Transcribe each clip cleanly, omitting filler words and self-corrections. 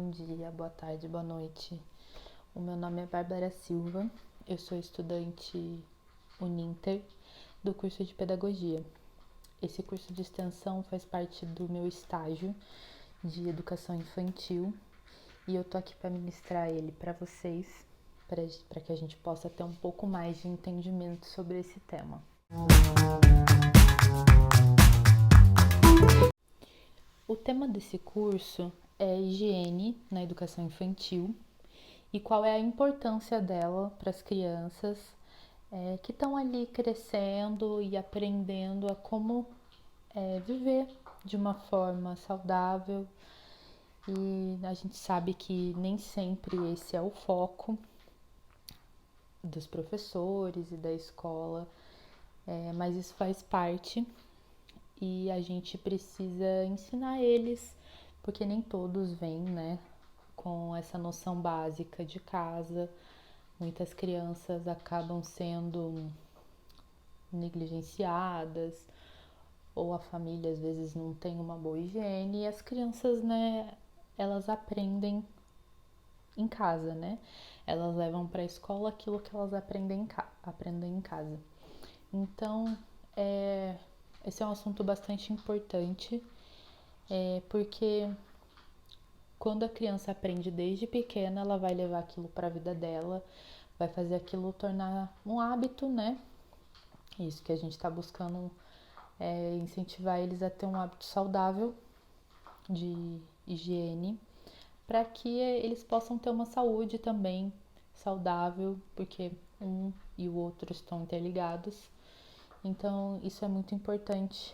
bom dia, boa tarde, boa noite. O meu nome é Bárbara Silva, eu sou estudante Uninter do curso de Pedagogia. Esse curso de extensão faz parte do meu estágio de Educação Infantil e eu tô aqui para ministrar ele para vocês, para que a gente possa ter um pouco mais de entendimento sobre esse tema. O tema desse curso é higiene na educação infantil e qual é a importância dela para as crianças que estão ali crescendo e aprendendo a como viver de uma forma saudável. E a gente sabe que nem sempre esse é o foco dos professores e da escola, mas isso faz parte e a gente precisa ensinar eles, porque nem todos vêm, né, com essa noção básica de casa. Muitas crianças acabam sendo negligenciadas, ou a família às vezes não tem uma boa higiene, e as crianças, né, elas aprendem em casa, né? Elas levam para a escola aquilo que elas aprendem em casa. Então, esse é um assunto bastante importante, porque quando a criança aprende desde pequena, ela vai levar aquilo para a vida dela, vai fazer aquilo tornar um hábito, né? Isso que a gente está buscando incentivar eles a ter um hábito saudável de higiene, para que eles possam ter uma saúde também saudável, porque um e o outro estão interligados. Então, isso é muito importante,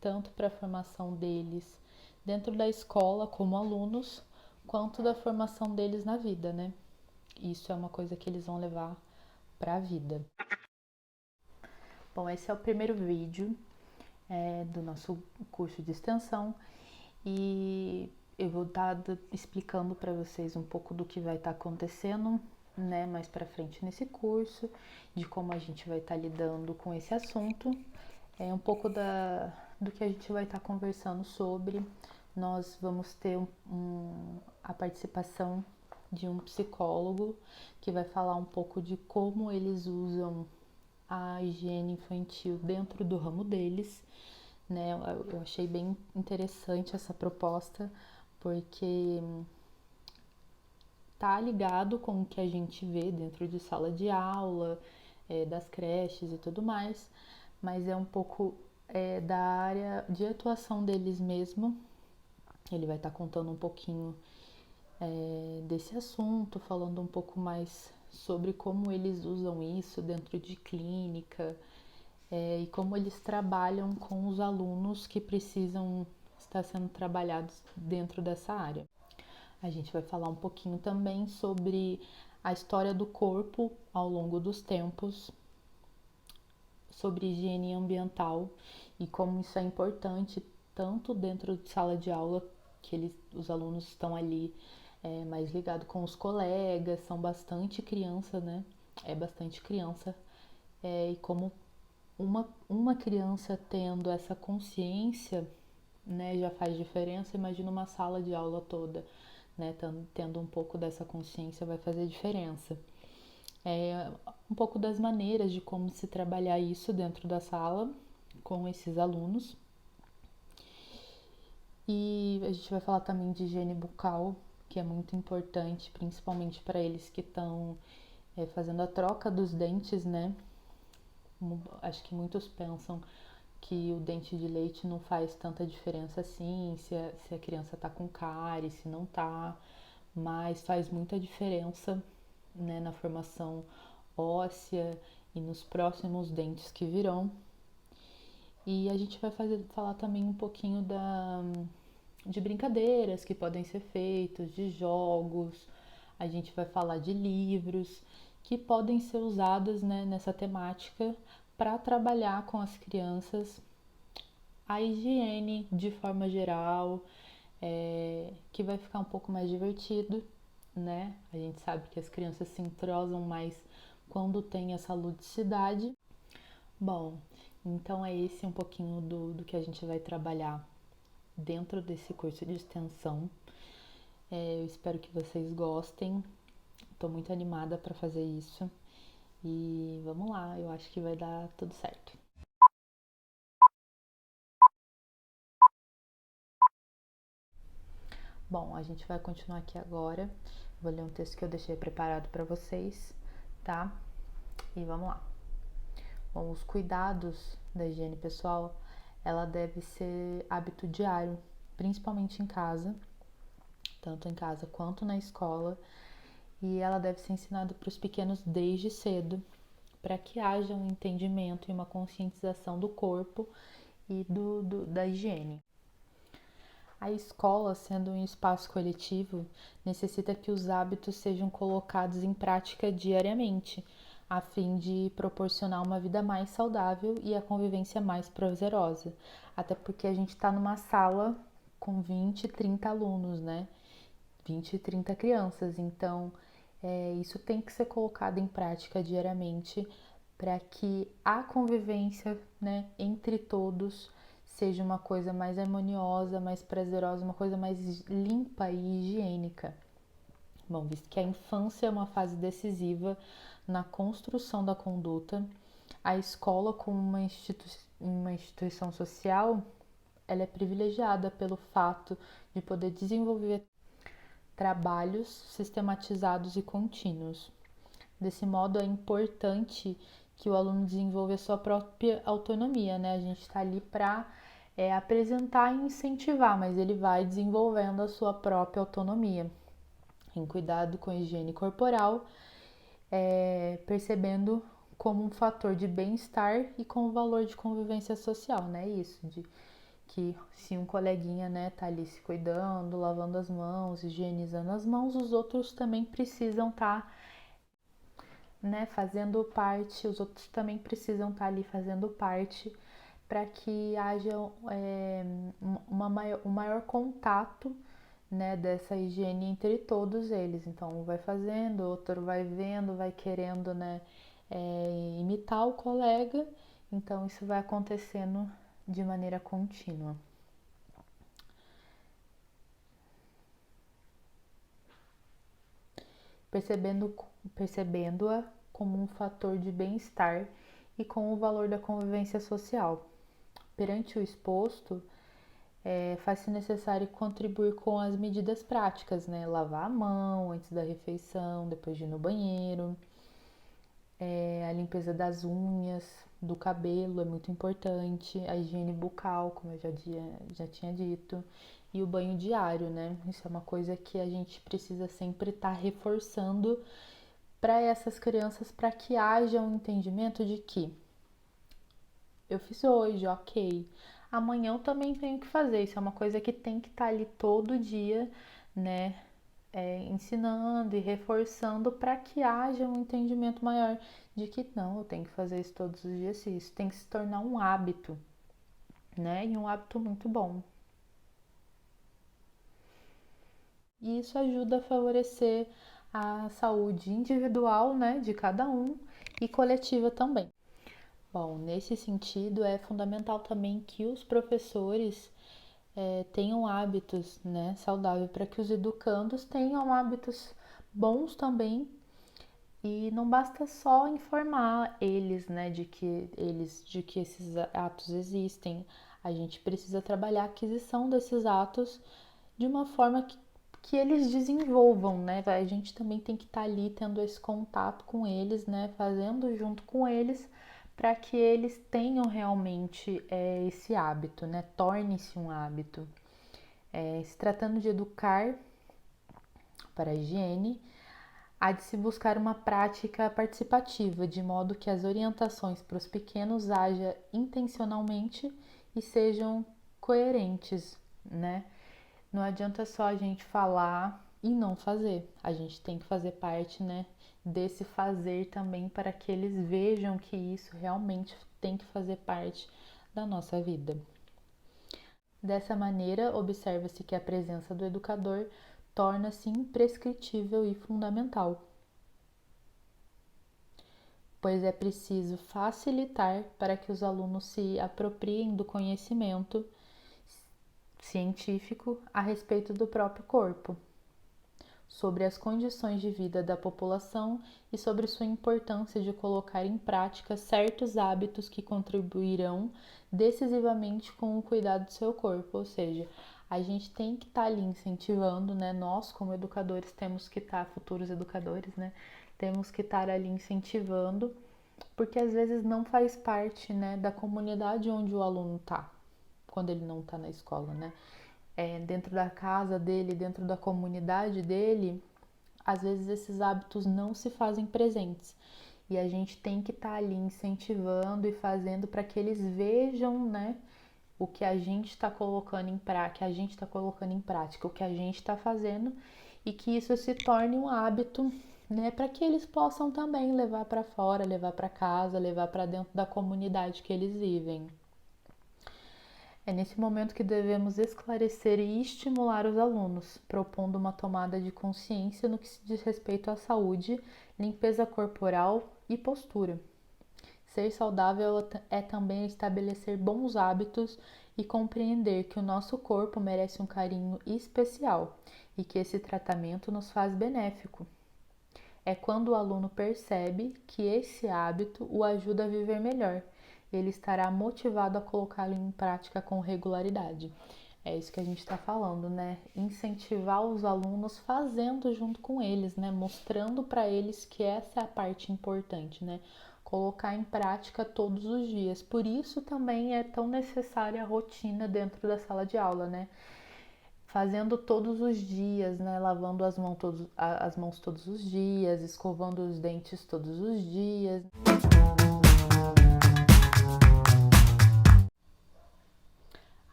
tanto para a formação deles dentro da escola como alunos, quanto da formação deles na vida, né? Isso é uma coisa que eles vão levar para a vida. Bom, esse é o primeiro vídeo do nosso curso de extensão e eu vou estar explicando para vocês um pouco do que vai estar acontecendo, né, mais para frente nesse curso, de como a gente vai estar lidando com esse assunto, um pouco do que a gente vai estar conversando sobre. Nós vamos ter a participação de um psicólogo que vai falar um pouco de como eles usam a higiene infantil dentro do ramo deles, né? Eu achei bem interessante essa proposta, porque tá ligado com o que a gente vê dentro de sala de aula, das creches e tudo mais, mas é um pouco da área de atuação deles mesmo. Ele vai estar contando um pouquinho desse assunto, falando um pouco mais sobre como eles usam isso dentro de clínica e como eles trabalham com os alunos que precisam estar sendo trabalhados dentro dessa área. A gente vai falar um pouquinho também sobre a história do corpo ao longo dos tempos, sobre higiene ambiental e como isso é importante tanto dentro de sala de aula, que os alunos estão ali mais ligados com os colegas, são bastante criança, né? É bastante criança. E como uma criança tendo essa consciência, né, já faz diferença. Imagina uma sala de aula toda, né, tendo um pouco dessa consciência vai fazer diferença. Um pouco das maneiras de como se trabalhar isso dentro da sala com esses alunos. E a gente vai falar também de higiene bucal, que é muito importante, principalmente para eles que estão fazendo a troca dos dentes, né? Acho que muitos pensam que o dente de leite não faz tanta diferença assim, se a criança tá com cárie, se não tá, mas faz muita diferença, né, na formação óssea e nos próximos dentes que virão. E a gente vai falar também um pouquinho de brincadeiras que podem ser feitas, de jogos, a gente vai falar de livros que podem ser usados, né, nessa temática para trabalhar com as crianças a higiene de forma geral, que vai ficar um pouco mais divertido, né? A gente sabe que as crianças se entrosam mais quando tem essa ludicidade. Bom, então é esse um pouquinho do que a gente vai trabalhar dentro desse curso de extensão. Eu espero que vocês gostem. Estou muito animada para fazer isso. E vamos lá, eu acho que vai dar tudo certo. Bom, a gente vai continuar aqui agora. Vou ler um texto que eu deixei preparado para vocês, tá? E vamos lá. Bom, os cuidados da higiene pessoal, ela deve ser hábito diário, principalmente em casa, tanto em casa quanto na escola, e ela deve ser ensinada para os pequenos desde cedo, para que haja um entendimento e uma conscientização do corpo e da higiene. A escola, sendo um espaço coletivo, necessita que os hábitos sejam colocados em prática diariamente, a fim de proporcionar uma vida mais saudável e a convivência mais prazerosa. Até porque a gente está numa sala com 20, 30 alunos, né? 20, 30 crianças. Então, isso tem que ser colocado em prática diariamente para que a convivência, né, entre todos seja uma coisa mais harmoniosa, mais prazerosa, uma coisa mais limpa e higiênica. Bom, visto que a infância é uma fase decisiva na construção da conduta, a escola, como uma instituição social, ela é privilegiada pelo fato de poder desenvolver trabalhos sistematizados e contínuos. Desse modo, é importante que o aluno desenvolva a sua própria autonomia, né? A gente está ali para apresentar e incentivar, mas ele vai desenvolvendo a sua própria autonomia, em cuidado com a higiene corporal, percebendo como um fator de bem-estar e com o valor de convivência social, né? Isso, de que se um coleguinha, né, tá ali se cuidando, lavando as mãos, higienizando as mãos, os outros também precisam estar, né, fazendo parte, os outros também precisam estar ali fazendo parte para que haja um maior contato, né, dessa higiene entre todos eles. Então, um vai fazendo, o outro vai vendo, vai querendo, né, imitar o colega. Então, isso vai acontecendo de maneira contínua. Percebendo-a como um fator de bem-estar e com o valor da convivência social. Perante o exposto, faz-se necessário contribuir com as medidas práticas, né? Lavar a mão antes da refeição, depois de ir no banheiro, a limpeza das unhas, do cabelo é muito importante, a higiene bucal, como eu já tinha dito, e o banho diário, né? Isso é uma coisa que a gente precisa sempre estar reforçando para essas crianças, para que haja um entendimento de que eu fiz hoje, ok. Amanhã eu também tenho que fazer. Isso é uma coisa que tem que estar ali todo dia, né? Ensinando e reforçando para que haja um entendimento maior de que não, eu tenho que fazer isso todos os dias. Isso tem que se tornar um hábito, né? E um hábito muito bom. E isso ajuda a favorecer a saúde individual, né, de cada um e coletiva também. Bom, nesse sentido, é fundamental também que os professores tenham hábitos, né, saudáveis para que os educandos tenham hábitos bons também. E não basta só informar eles, né, de que esses atos existem. A gente precisa trabalhar a aquisição desses atos de uma forma que eles desenvolvam, né? A gente também tem que estar ali tendo esse contato com eles, né? Fazendo junto com eles para que eles tenham realmente esse hábito, né? Torne-se um hábito. Se tratando de educar para a higiene, há de se buscar uma prática participativa, de modo que as orientações para os pequenos haja intencionalmente e sejam coerentes, né? Não adianta só a gente falar e não fazer. A gente tem que fazer parte, né, desse fazer também para que eles vejam que isso realmente tem que fazer parte da nossa vida. Dessa maneira, observa-se que a presença do educador torna-se imprescritível e fundamental, pois é preciso facilitar para que os alunos se apropriem do conhecimento científico a respeito do próprio corpo. sobre as condições de vida da população e sobre sua importância de colocar em prática certos hábitos que contribuirão decisivamente com o cuidado do seu corpo. Ou seja, a gente tem que estar ali incentivando, né? Nós, como educadores, temos que estar, futuros educadores, né? Temos que estar ali incentivando, porque às vezes não faz parte, né, da comunidade onde o aluno está, quando ele não está na escola, né? Dentro da casa dele, dentro da comunidade dele, às vezes esses hábitos não se fazem presentes. E a gente tem que estar ali incentivando e fazendo para que eles vejam, né, o que a gente está colocando em prática, o que a gente está fazendo, e que isso se torne um hábito, né, para que eles possam também levar para fora, levar para casa, levar para dentro da comunidade que eles vivem. É nesse momento que devemos esclarecer e estimular os alunos, propondo uma tomada de consciência no que se diz respeito à saúde, limpeza corporal e postura. Ser saudável é também estabelecer bons hábitos e compreender que o nosso corpo merece um carinho especial e que esse tratamento nos faz benéfico. É quando o aluno percebe que esse hábito o ajuda a viver melhor. Ele estará motivado a colocá-lo em prática com regularidade. É isso que a gente está falando, né? Incentivar os alunos fazendo junto com eles, né? Mostrando para eles que essa é a parte importante, né? Colocar em prática todos os dias. Por isso também é tão necessária a rotina dentro da sala de aula, né? Fazendo todos os dias, né? Lavando as mãos todos os dias, escovando os dentes todos os dias.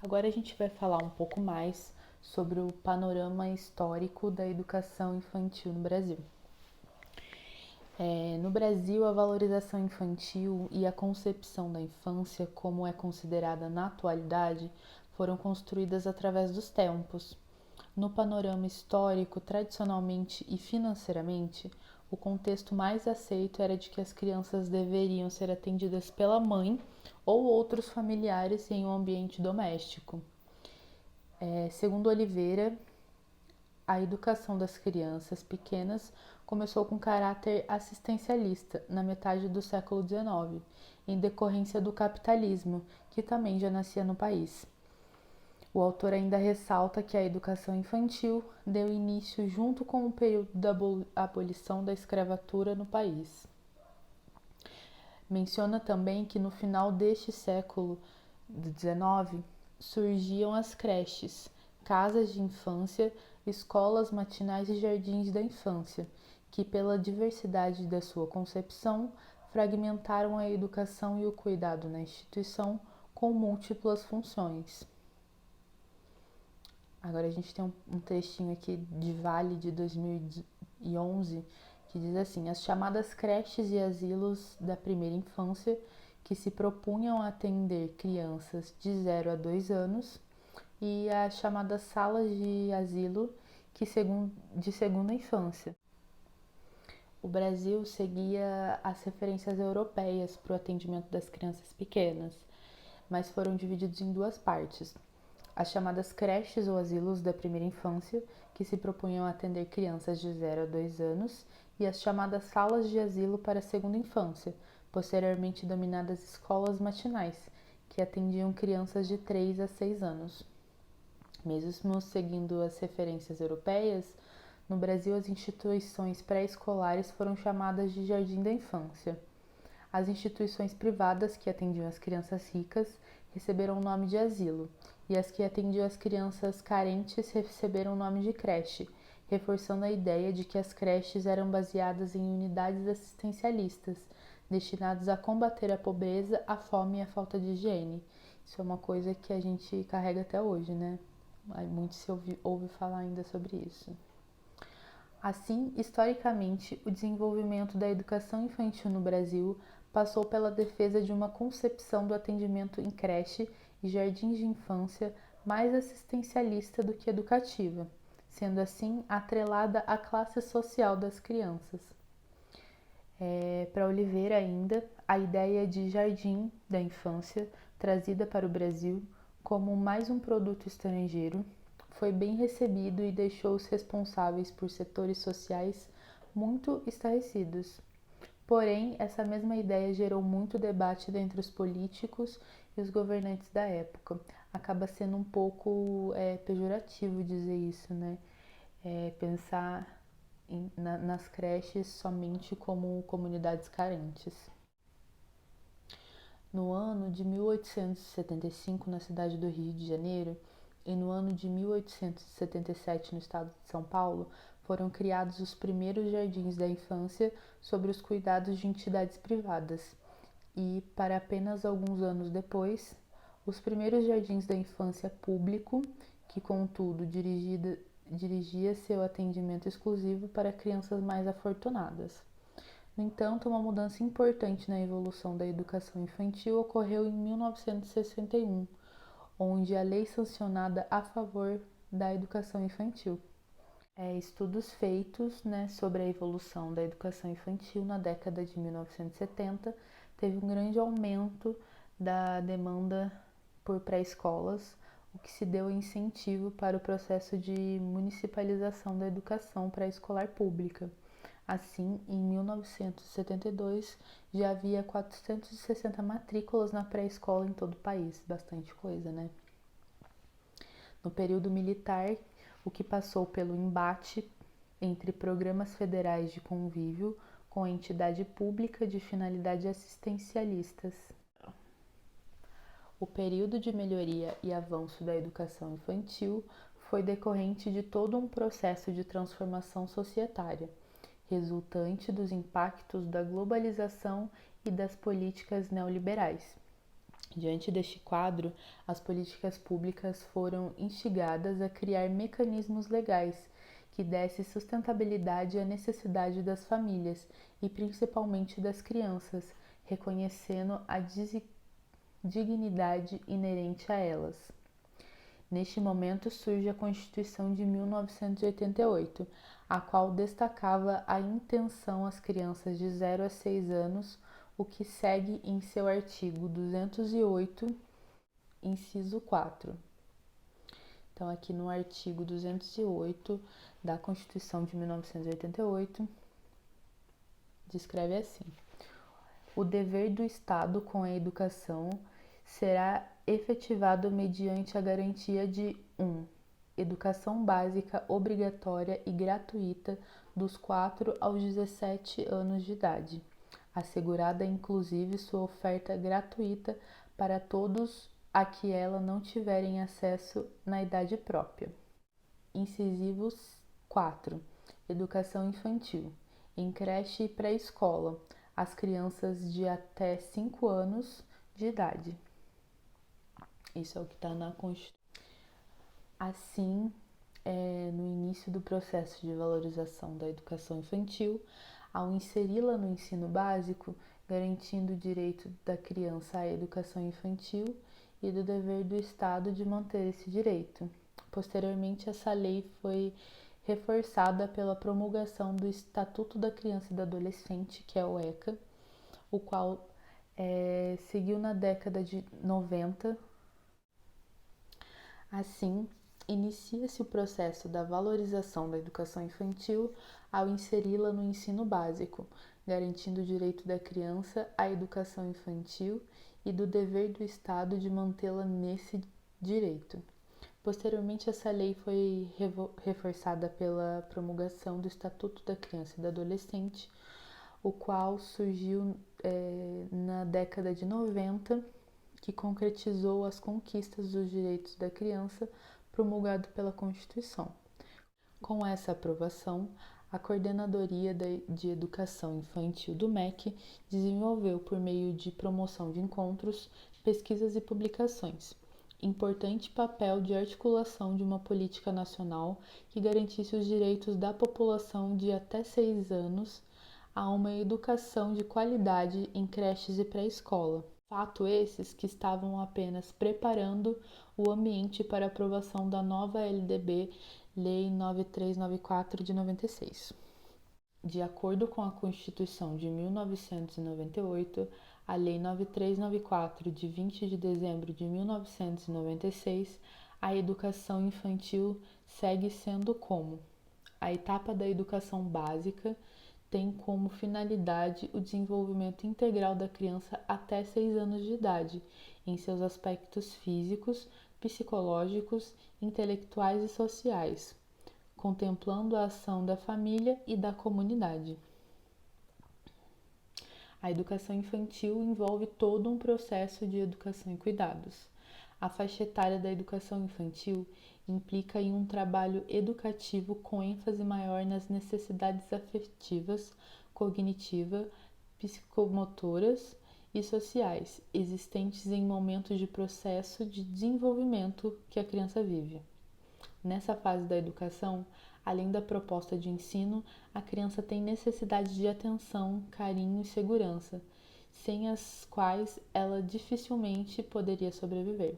Agora a gente vai falar um pouco mais sobre o panorama histórico da educação infantil no Brasil. No Brasil, a valorização infantil e a concepção da infância, como é considerada na atualidade, foram construídas através dos tempos. No panorama histórico, tradicionalmente e financeiramente, o contexto mais aceito era de que as crianças deveriam ser atendidas pela mãe ou outros familiares em um ambiente doméstico. Segundo Oliveira, a educação das crianças pequenas começou com caráter assistencialista na metade do século XIX, em decorrência do capitalismo, que também já nascia no país. O autor ainda ressalta que a educação infantil deu início junto com o período da abolição da escravatura no país. Menciona também que no final deste século XIX surgiam as creches, casas de infância, escolas matinais e jardins da infância, que pela diversidade da sua concepção fragmentaram a educação e o cuidado na instituição com múltiplas funções. Agora a gente tem um trechinho aqui de Vale de 2011 que diz assim: as chamadas creches e asilos da primeira infância, que se propunham a atender crianças de 0 a 2 anos, e as chamadas salas de asilo de segunda infância. O Brasil seguia as referências europeias para o atendimento das crianças pequenas, mas foram divididos em duas partes. As chamadas creches ou asilos da primeira infância, que se propunham a atender crianças de 0 a 2 anos, e as chamadas salas de asilo para a segunda infância, posteriormente denominadas escolas matinais, que atendiam crianças de 3 a 6 anos. Mesmo seguindo as referências europeias, no Brasil as instituições pré-escolares foram chamadas de jardim da infância. As instituições privadas que atendiam as crianças ricas receberam o nome de asilo, e as que atendiam as crianças carentes receberam o nome de creche, reforçando a ideia de que as creches eram baseadas em unidades assistencialistas, destinadas a combater a pobreza, a fome e a falta de higiene. Isso é uma coisa que a gente carrega até hoje, né? Muito se ouve falar ainda sobre isso. Assim, historicamente, o desenvolvimento da educação infantil no Brasil passou pela defesa de uma concepção do atendimento em creche e jardins de infância mais assistencialista do que educativa, sendo assim atrelada à classe social das crianças. Para Oliveira ainda, a ideia de jardim da infância, trazida para o Brasil como mais um produto estrangeiro, foi bem recebido e deixou os responsáveis por setores sociais muito estarrecidos. Porém, essa mesma ideia gerou muito debate entre os políticos e os governantes da época. Acaba sendo um pouco pejorativo dizer isso, né? Pensar nas creches somente como comunidades carentes. No ano de 1875, na cidade do Rio de Janeiro, e no ano de 1877, no estado de São Paulo, foram criados os primeiros jardins da infância sob os cuidados de entidades privadas. E, para apenas alguns anos depois, os primeiros jardins da infância público, que, contudo, dirigia seu atendimento exclusivo para crianças mais afortunadas. No entanto, uma mudança importante na evolução da educação infantil ocorreu em 1961, onde a lei sancionada a favor da educação infantil. Estudos feitos, sobre a evolução da educação infantil na década de 1970 teve um grande aumento da demanda por pré-escolas, o que se deu incentivo para o processo de municipalização da educação pré-escolar pública. Assim, em 1972, já havia 460 matrículas na pré-escola em todo o país, bastante coisa, né? No período militar, o que passou pelo embate entre programas federais de convívio com a entidade pública de finalidade assistencialistas. O período de melhoria e avanço da educação infantil foi decorrente de todo um processo de transformação societária, resultante dos impactos da globalização e das políticas neoliberais. Diante deste quadro, as políticas públicas foram instigadas a criar mecanismos legais que dessem sustentabilidade à necessidade das famílias e principalmente das crianças, reconhecendo a dignidade inerente a elas. Neste momento surge a Constituição de 1988, a qual destacava a intenção às crianças de 0 a 6 anos, o que segue em seu artigo 208, inciso 4. Então, aqui no artigo 208 da Constituição de 1988, descreve assim: o dever do Estado com a educação será efetivado mediante a garantia de 1. Educação básica obrigatória e gratuita dos 4 aos 17 anos de idade, assegurada inclusive sua oferta gratuita para todos a que ela não tiverem acesso na idade própria. Incisivos 4. Educação infantil. Em creche e pré-escola, as crianças de até 5 anos de idade. Isso é o que está na Constituição. Assim, no início do processo de valorização da educação infantil, ao inseri-la no ensino básico, garantindo o direito da criança à educação infantil e do dever do Estado de manter esse direito. Posteriormente, essa lei foi reforçada pela promulgação do Estatuto da Criança e do Adolescente, que é o ECA, o qual seguiu na década de 90. Assim, inicia-se o processo da valorização da educação infantil ao inseri-la no ensino básico, garantindo o direito da criança à educação infantil e do dever do Estado de mantê-la nesse direito. Posteriormente, essa lei foi reforçada pela promulgação do Estatuto da Criança e do Adolescente, o qual surgiu na década de 90, que concretizou as conquistas dos direitos da criança promulgado pela Constituição. Com essa aprovação, a Coordenadoria de Educação Infantil do MEC desenvolveu, por meio de promoção de encontros, pesquisas e publicações, importante papel de articulação de uma política nacional que garantisse os direitos da população de até 6 anos a uma educação de qualidade em creches e pré-escola. Fato esses que estavam apenas preparando o ambiente para a aprovação da nova LDB, Lei 9394 de 96. De acordo com a Constituição de 1998, a Lei 9394 de 20 de dezembro de 1996, A educação infantil segue sendo como? A etapa da educação básica tem como finalidade o desenvolvimento integral da criança até 6 anos de idade, em seus aspectos físicos, psicológicos, intelectuais e sociais, contemplando a ação da família e da comunidade. A educação infantil envolve todo um processo de educação e cuidados. A faixa etária da educação infantil implica em um trabalho educativo com ênfase maior nas necessidades afetivas, cognitivas, psicomotoras e sociais existentes em momentos de processo de desenvolvimento que a criança vive. Nessa fase da educação, além da proposta de ensino, a criança tem necessidade de atenção, carinho e segurança, sem as quais ela dificilmente poderia sobreviver.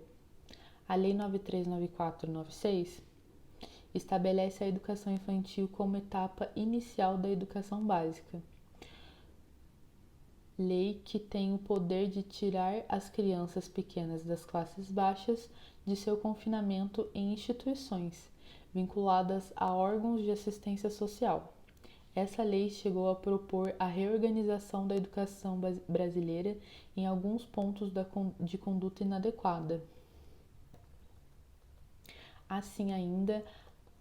A Lei 9394/96 estabelece a educação infantil como etapa inicial da educação básica. Lei que tem o poder de tirar as crianças pequenas das classes baixas de seu confinamento em instituições vinculadas a órgãos de assistência social. Essa lei chegou a propor a reorganização da educação brasileira em alguns pontos de conduta inadequada. Assim ainda,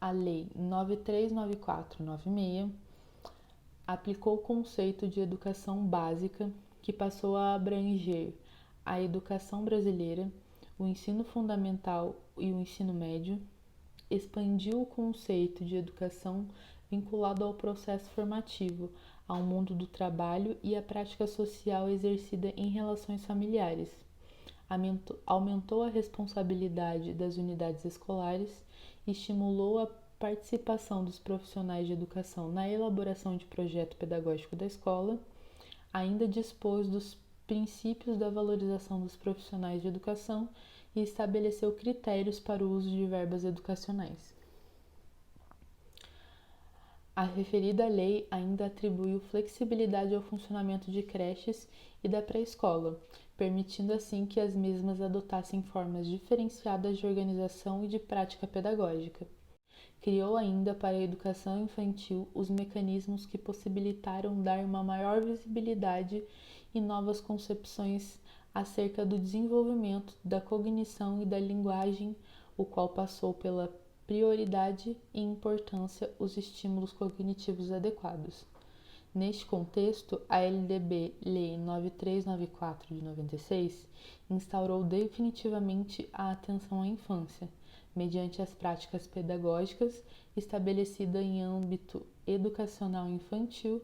a Lei 9394/96 aplicou o conceito de educação básica, que passou a abranger a educação brasileira, o ensino fundamental e o ensino médio, expandiu o conceito de educação vinculado ao processo formativo, ao mundo do trabalho e à prática social exercida em relações familiares. Aumentou a responsabilidade das unidades escolares, estimulou a participação dos profissionais de educação na elaboração de projeto pedagógico da escola, ainda dispôs dos princípios da valorização dos profissionais de educação e estabeleceu critérios para o uso de verbas educacionais. A referida lei ainda atribuiu flexibilidade ao funcionamento de creches e da pré-escola, permitindo assim que as mesmas adotassem formas diferenciadas de organização e de prática pedagógica. Criou ainda para a educação infantil os mecanismos que possibilitaram dar uma maior visibilidade e novas concepções acerca do desenvolvimento da cognição e da linguagem, o qual passou pela prioridade e importância os estímulos cognitivos adequados. Neste contexto, a LDB Lei 9394/96 instaurou definitivamente a atenção à infância, mediante as práticas pedagógicas estabelecidas em âmbito educacional infantil,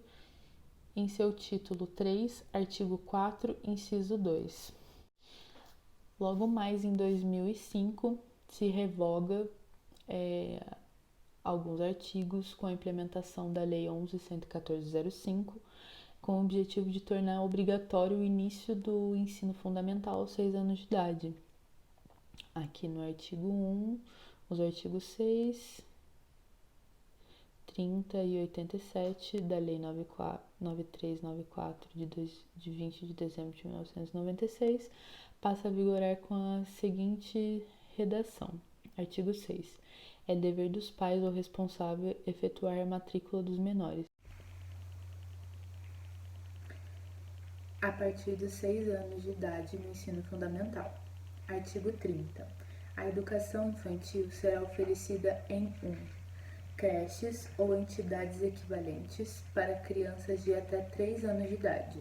em seu título 3, artigo 4, inciso 2. Logo mais em 2005, se revoga alguns artigos com a implementação da Lei 11.114/05, com o objetivo de tornar obrigatório o início do ensino fundamental aos 6 anos de idade. Aqui no artigo 1, os artigos 6, 30 e 87 da Lei 9394 de 20 de dezembro de 1996 passa a vigorar com a seguinte redação. Artigo 6. É dever dos pais ou responsável efetuar a matrícula dos menores a partir dos 6 anos de idade no ensino fundamental. Artigo 30. A educação infantil será oferecida em 1. Creches ou entidades equivalentes para crianças de até 3 anos de idade.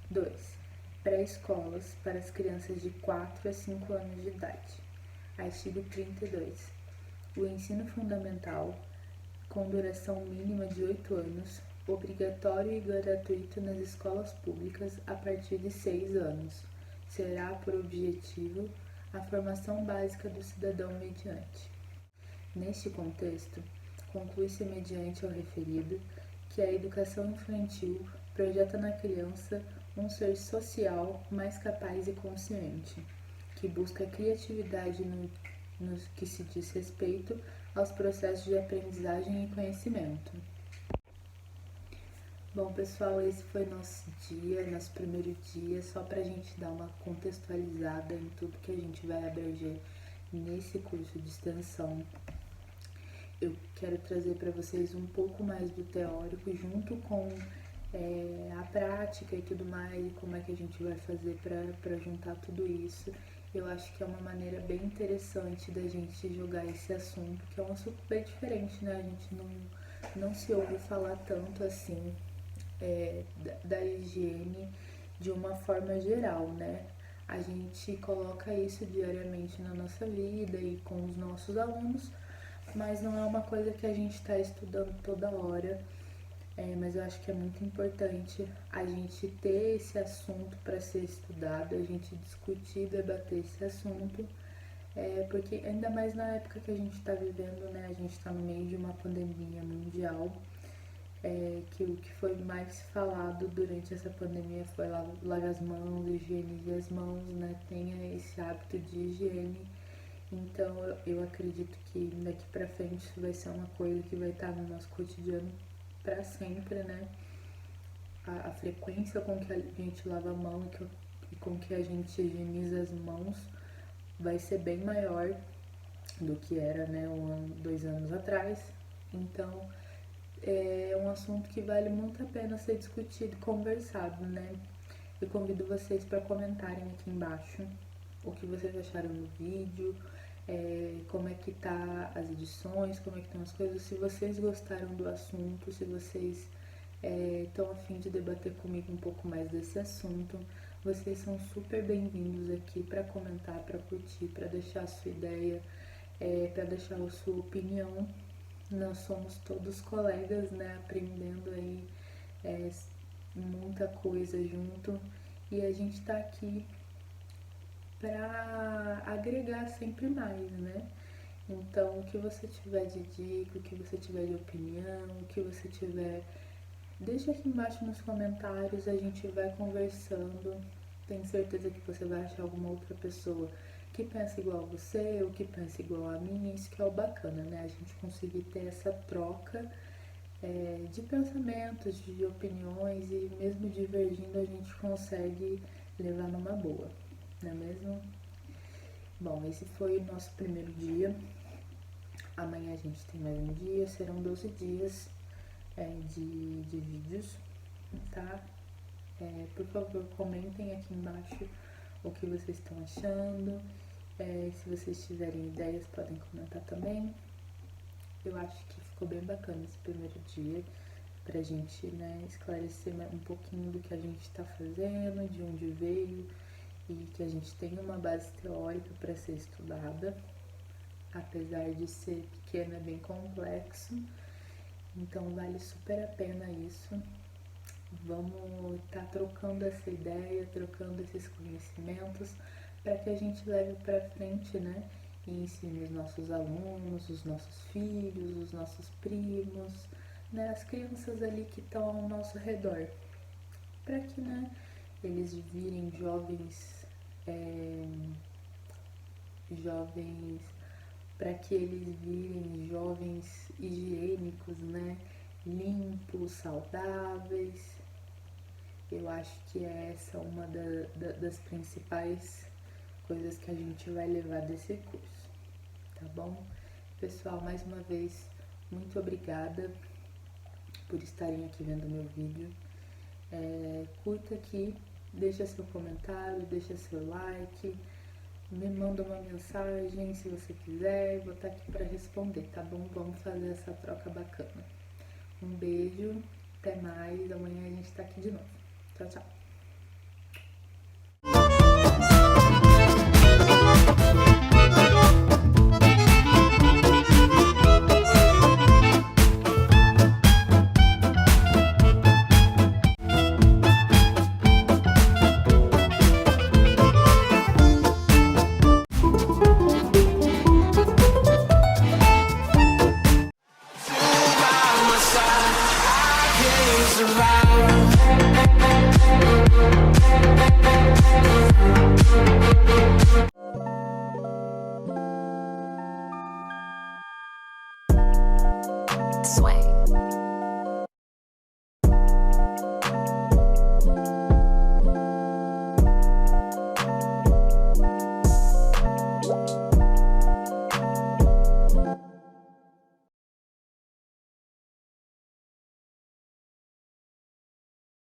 2. Pré-escolas para as crianças de 4 a 5 anos de idade. Artigo 32. O ensino fundamental, com duração mínima de 8 anos, obrigatório e gratuito nas escolas públicas a partir de 6 anos, será por objetivo a formação básica do cidadão mediante. Neste contexto, conclui-se mediante ao referido que a educação infantil projeta na criança um ser social mais capaz e consciente, que busca criatividade no que se diz respeito aos processos de aprendizagem e conhecimento. Bom, pessoal, esse foi nosso primeiro dia, só para a gente dar uma contextualizada em tudo que a gente vai abranger nesse curso de extensão, eu quero trazer para vocês um pouco mais do teórico junto com a prática e tudo mais, e como é que a gente vai fazer para juntar tudo isso. Eu acho que é uma maneira bem interessante da gente jogar esse assunto, que é um assunto bem diferente, né? A gente não se ouve falar tanto assim da higiene de uma forma geral, né? A gente coloca isso diariamente na nossa vida e com os nossos alunos, mas não é uma coisa que a gente está estudando toda hora. Mas eu acho que é muito importante a gente ter esse assunto para ser estudado, a gente discutir, debater esse assunto, porque ainda mais na época que a gente está vivendo, né? A gente está no meio de uma pandemia mundial, que o que foi mais falado durante essa pandemia foi lavar as mãos, higienizar as mãos, né? Tenha esse hábito de higiene. Então eu acredito que daqui para frente isso vai ser uma coisa que vai estar no nosso cotidiano para sempre, né? A frequência com que a gente lava a mão e com que a gente higieniza as mãos vai ser bem maior do que era, né, 2 anos atrás. Então é um assunto que vale muito a pena ser discutido e conversado, né? Eu convido vocês para comentarem aqui embaixo o que vocês acharam do vídeo, como é que tá as edições, como é que estão as coisas, se vocês gostaram do assunto, se vocês estão a fim de debater comigo um pouco mais desse assunto. Vocês são super bem-vindos aqui para comentar, para curtir, para deixar a sua ideia, para deixar a sua opinião. Nós somos todos colegas, né, aprendendo aí muita coisa junto, e a gente tá aqui para agregar sempre mais, né? Então, o que você tiver de dica, o que você tiver de opinião, o que você tiver, deixa aqui embaixo nos comentários, a gente vai conversando. Tenho certeza que você vai achar alguma outra pessoa que pensa igual a você ou que pensa igual a mim. Isso que é o bacana, né? A gente conseguir ter essa troca de pensamentos, de opiniões, e mesmo divergindo a gente consegue levar numa boa, não é mesmo? Bom, esse foi o nosso primeiro dia. Amanhã a gente tem mais um dia, serão 12 dias de vídeos, tá? Por favor, comentem aqui embaixo o que vocês estão achando. Se vocês tiverem ideias, podem comentar também. Eu acho que ficou bem bacana esse primeiro dia, pra gente, né, esclarecer um pouquinho do que a gente tá fazendo, de onde veio, e que a gente tem uma base teórica para ser estudada, apesar de ser pequeno, é bem complexo, então vale super a pena isso. Vamos estar trocando essa ideia, trocando esses conhecimentos, para que a gente leve para frente, né, e ensine os nossos alunos, os nossos filhos, os nossos primos, né, as crianças ali que estão ao nosso redor, para que, né, eles virem para que eles virem jovens higiênicos, né, limpos, saudáveis. Eu acho que essa é uma das principais coisas que a gente vai levar desse curso, tá bom? Pessoal, mais uma vez, muito obrigada por estarem aqui vendo meu vídeo. Curta aqui, deixa seu comentário, deixa seu like, me manda uma mensagem se você quiser, vou estar aqui para responder, tá bom? Vamos fazer essa troca bacana. Um beijo, até mais, amanhã a gente tá aqui de novo. Tchau, tchau. Sway.